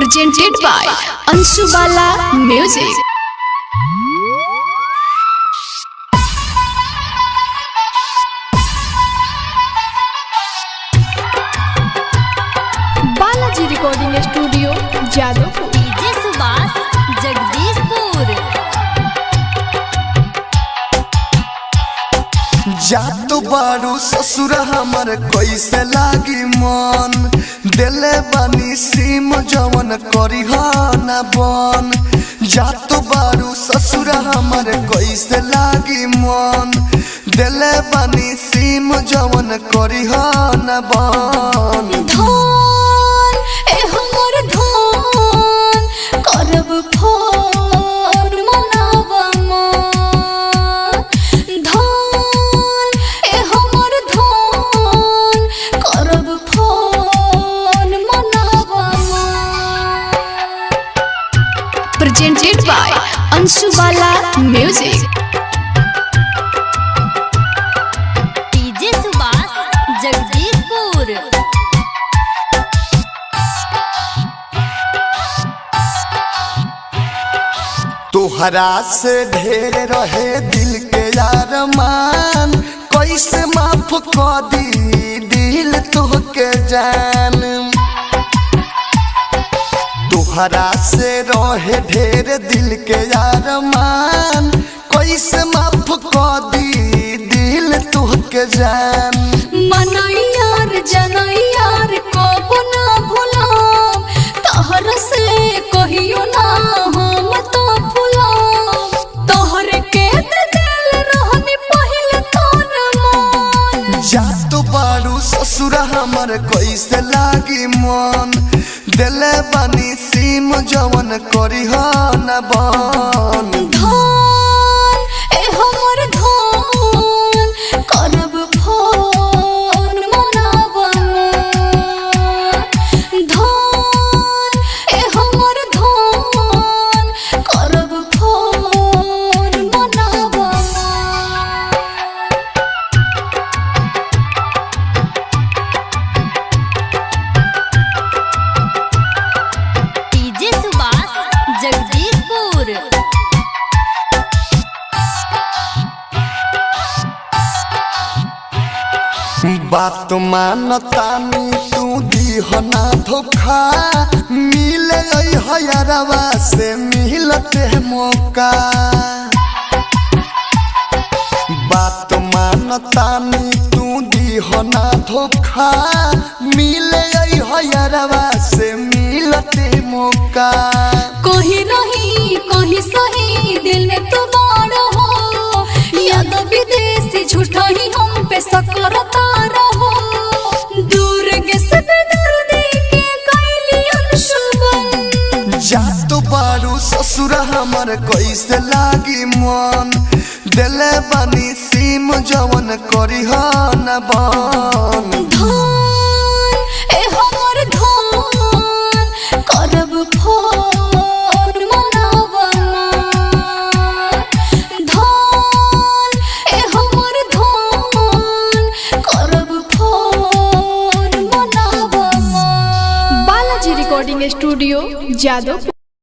presented by Anshu Bala Music. Balaji recording studio Jadavpur. DJ Subhash Jagdishpur. जातो बारू ससुर हमर कैसे लागी मन, दिले बानी सीम जवन करी ना बन। जातो बारू ससुर हमर कैसे लागी मन, दिले बानी सीम जवन करी ना बन। धन ए हमर धन करब फोन मनावा मन। धन ए हमर धन करब फोन मनावा मन। Presented by Anshu Bala Music. DJ Subhash Jagdishpur. तोहरा से ढेर रहे दिल के अरमान, कैसे माफ कर दी दिल तोहके जान। तोहरा से रहे ढेर दिल के अरमान, कैसे माफ कर दी दिल तोहके जान। मनैयार जनैयार कबो ना भुलाम, तोहर से कहियो ना हम तो भुलाम। तोहर के दिल रहनी पहिले तोर मन। जातो बारू ससुर हमर कैसे लागी मन, दिले बानी सीम जवन करी ना बन। धन ए हमर धन करब फोन मनावा मन। धन ए हमर धन करब फोन मनावा मन। डीजे सुभाष जगदीशपुर। बात मानतानी तू दीह ना धोखा, मिले हयरवा से मिलते मौका। बात मानतानी तू दीह ना धोखा, मिले हयरवा से मिलते मौका। कहीं नहीं कहीं सही दिल में तो बाड़ा हो, याद विदेशी झूठा ही हम पे सकरता रहो। दूर के सब दर्द के कैली अनशुभन। जातो बारू ससुर हमर कैसे लागी मन, दिले बानी सीम जवन करी ना बन। धन ए हमर धन करब फोन मनावा मन। धन ए हमर धन करब फोन मनावा मन। Balaji recording studio Jadavpur.